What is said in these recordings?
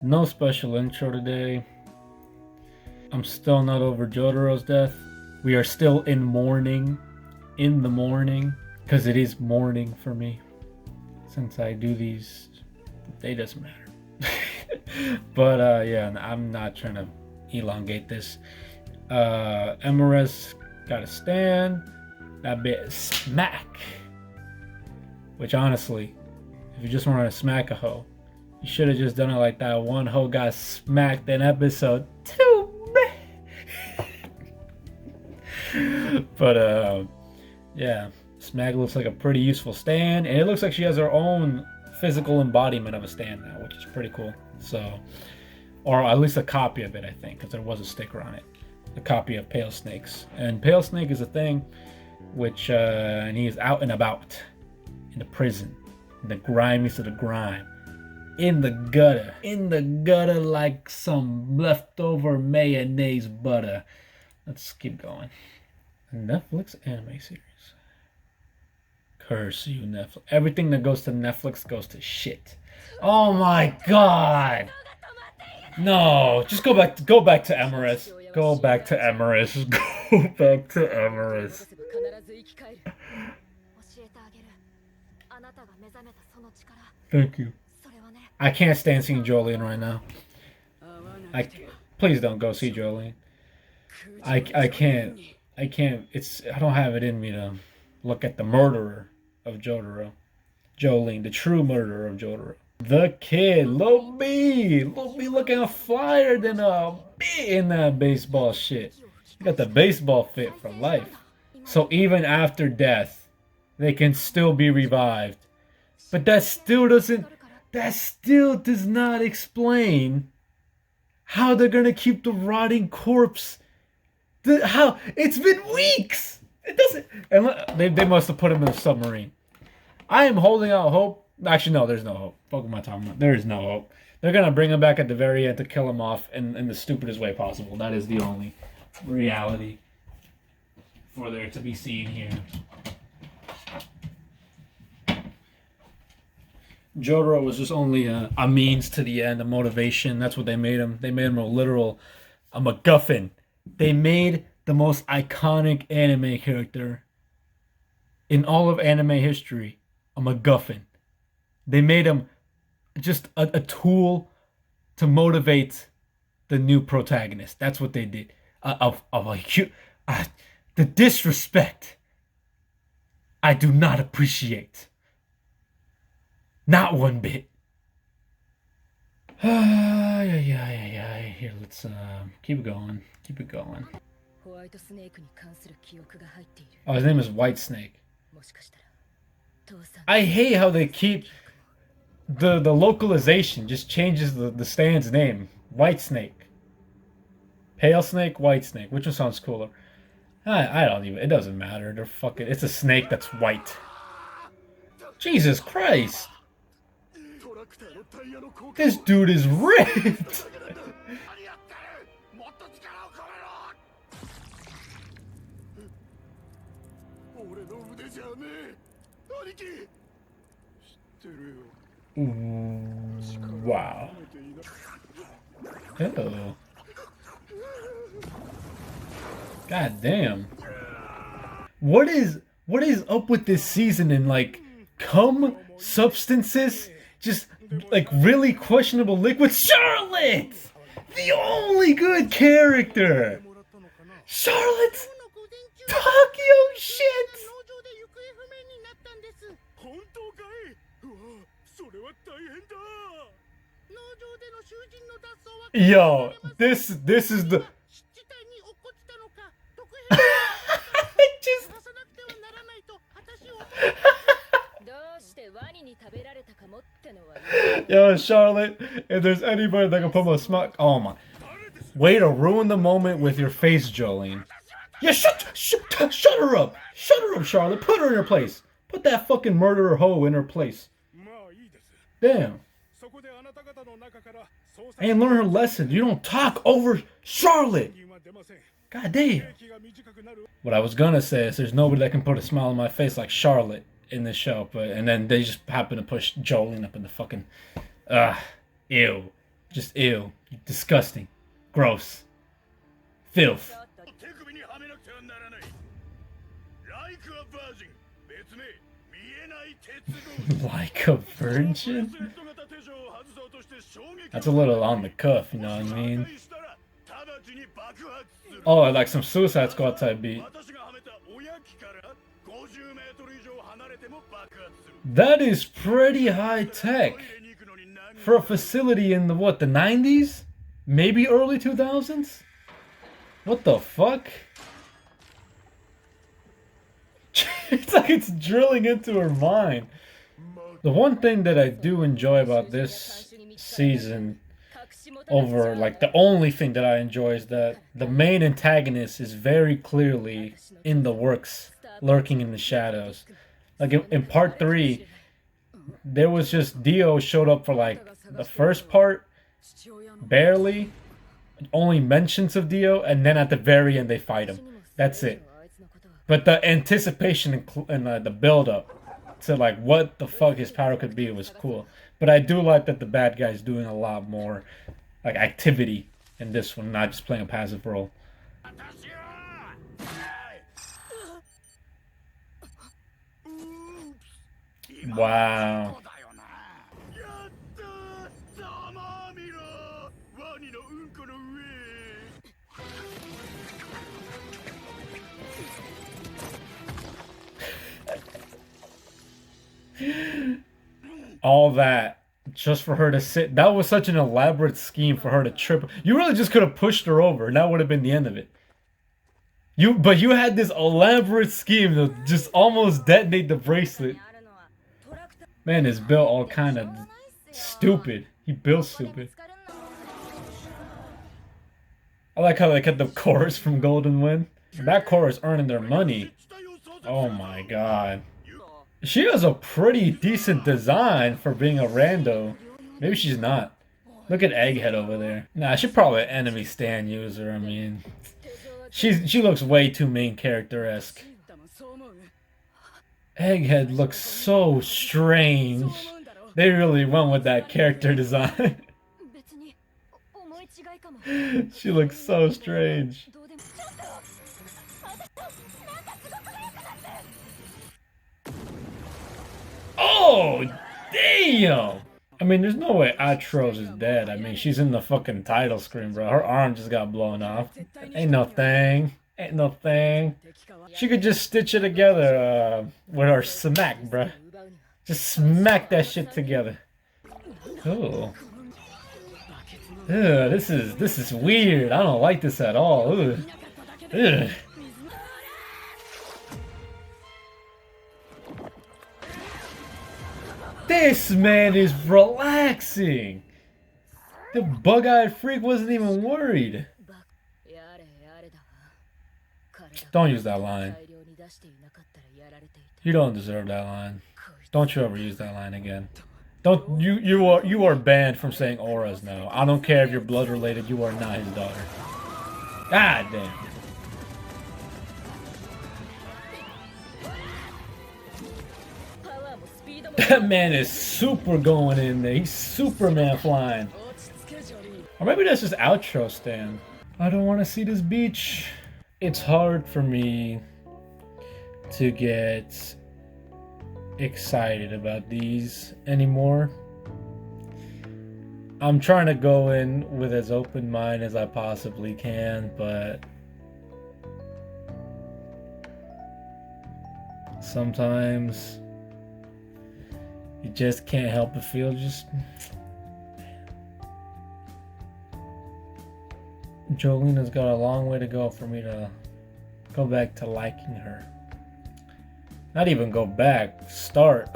No special intro today. I'm still not over Jotaro's death. We are still in mourning. In the morning. Because it is morning for me. Since I do these, it doesn't matter. But yeah, I'm not trying to elongate this. Emerez got a stand. That bit smack. Which honestly, if you just want to smack a hoe, you should have just done it like that one hoe got smacked in episode 2. But yeah, Smack looks like a pretty useful stand, and it looks like she has her own physical embodiment of a stand now, which is pretty cool. So, or at least a copy of it, I think, because there was a sticker on it, a copy of Pale Snake's. And Pale Snake is a thing, which and he is out and about in the prison, in the grimiest of the grime, in the gutter like some leftover mayonnaise butter. Let's keep going. A Netflix anime series. Curse you, Netflix. Everything that goes to Netflix goes to shit. Oh my god! No, just go back to Emerus. Go back to Emerus. Go back to Emerus. Thank you. I can't stand seeing Jolene right now. Please don't go see Jolene. I can't. I don't have it in me to look at the murderer of Jotaro. Jolene, the true murderer of Jotaro. The kid, Lil B looking flyer than a bit in that baseball shit. He got the baseball fit for life. So even after death, they can still be revived. But that still does not explain how they're gonna keep the rotting corpse. How it's been weeks. It doesn't. And they must have put him in a submarine. I am holding out hope. Actually, no, there's no hope. What am I talking about? There is no hope. They're gonna bring him back at the very end to kill him off in the stupidest way possible. That is the only reality for there to be seen here. Jotaro was just only a means to the end, a motivation. That's what they made him. They made him a MacGuffin. They made the most iconic anime character in all of anime history a MacGuffin. They made him just a tool to motivate the new protagonist. That's what they did. The disrespect I do not appreciate. Not one bit. Here, let's keep it going. Keep it going. Oh, his name is White Snake. I hate how they keep the localization just changes the stand's name. White Snake. Pale Snake, White Snake. Which one sounds cooler? I don't even. It doesn't matter. They're fucking. It's a snake that's white. Jesus Christ. This dude is ripped. Wow. Ew. God damn. What is up with this season and like cum substances? Just like really questionable liquids. Charlotte! The only good character! Charlotte's Tokyo shit! Yo, this is the just Yo, Charlotte, if there's anybody that can put my smock, oh my, way to ruin the moment with your face, Jolene. Yeah, shut her up, Charlotte. Put her in her place. Put that fucking murderer hoe in her place. Damn. And learn her lesson. You don't talk over Charlotte. God damn. What I was gonna say is there's nobody that can put a smile on my face like Charlotte in this show, and then they just happen to push Jolene up in the fucking ew. Just ew. Disgusting. Gross. Filth. Like a virgin? That's a little on the cuff, you know what I mean? Oh, like some Suicide Squad type beat. That is pretty high tech for a facility in the what, the 90s? Maybe early 2000s? What the fuck? It's like it's drilling into her mind. The one thing that I do enjoy about this season over, like, the only thing that I enjoy is that the main antagonist is very clearly in the works, lurking in the shadows. Like in part 3, there was just Dio showed up for like the first part, barely, only mentions of Dio, and then at the very end they fight him. That's it. But the anticipation and the build up to like what the fuck his power could be was cool. But I do like that the bad guy's doing a lot more like activity in this one, not just playing a passive role. Wow. All that just for her to sit. That was such an elaborate scheme for her to trip. You really just could have pushed her over, and that would have been the end of it. But you had this elaborate scheme to just almost detonate the bracelet. Man is built all kind of stupid. He built stupid. I like how they got the chorus from Golden Wind. That chorus earning their money. Oh my god. She has a pretty decent design for being a rando. Maybe she's not. Look at Egghead over there. Nah, she's probably an enemy stand user. I mean, she looks way too main character-esque. Egghead looks so strange. They really went with that character design. She looks so strange. Oh, damn! I mean, there's no way Atros is dead. I mean, she's in the fucking title screen, bro. Her arm just got blown off. Ain't no thing. Ain't no thing. She could just stitch it together with her smack, bro. Just smack that shit together. Oh. Ugh, this is weird. I don't like this at all. Ugh. Ugh. This man is relaxing. The bug-eyed freak wasn't even worried. Don't use that line. You don't deserve that line. Don't you ever use that line again. Don't you are banned from saying auras now. I don't care if you're blood related, you are not his daughter. God damn. That man is super going in there. He's Superman flying. Or maybe that's just outro stand. I don't want to see this beach. It's hard for me to get excited about these anymore. I'm trying to go in with as open mind as I possibly can, but sometimes you just can't help but feel just... Jolina's got a long way to go for me to go back to liking her. Not even go back, start.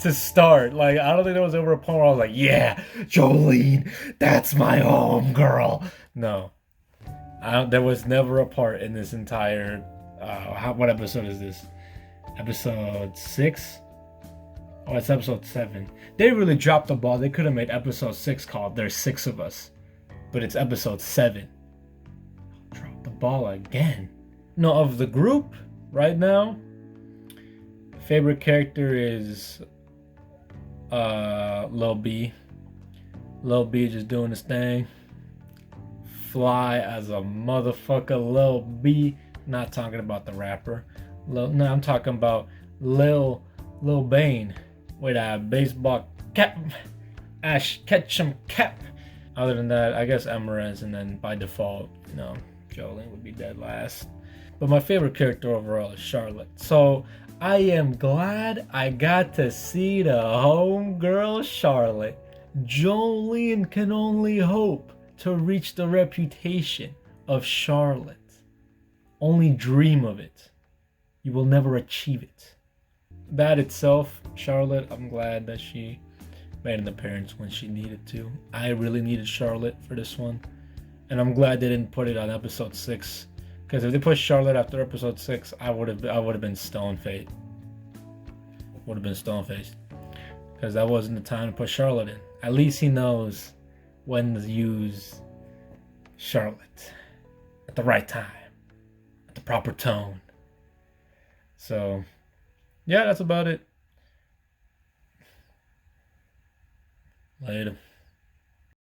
To start. Like, I don't think there was ever a point where I was like, yeah, Jolene, that's my home girl. No. There was never a part in this entire... what episode is this? Episode 6? Oh, it's episode 7. They really dropped the ball. They could have made episode 6 called There's 6 of Us. But it's episode 7. Drop the ball again. No, of the group right now, favorite character is Lil B. Lil B just doing his thing. Fly as a motherfucker, Lil B. Not talking about the rapper. No, I'm talking about Lil Bane with a baseball cap, Ash Ketchum cap. Other than that, I guess Emerez, and then by default, Jolene would be dead last. But my favorite character overall is Charlotte. So I am glad I got to see the homegirl Charlotte. Jolene can only hope to reach the reputation of Charlotte. Only dream of it. You will never achieve it. That itself, Charlotte, I'm glad that she made an appearance when she needed to. I really needed Charlotte for this one. And I'm glad they didn't put it on episode 6. Because if they put Charlotte after episode 6, I would have been stone-faced. Would have been stone-faced. Because that wasn't the time to put Charlotte in. At least he knows when to use Charlotte. At the right time. At the proper tone. So, yeah, that's about it. Later.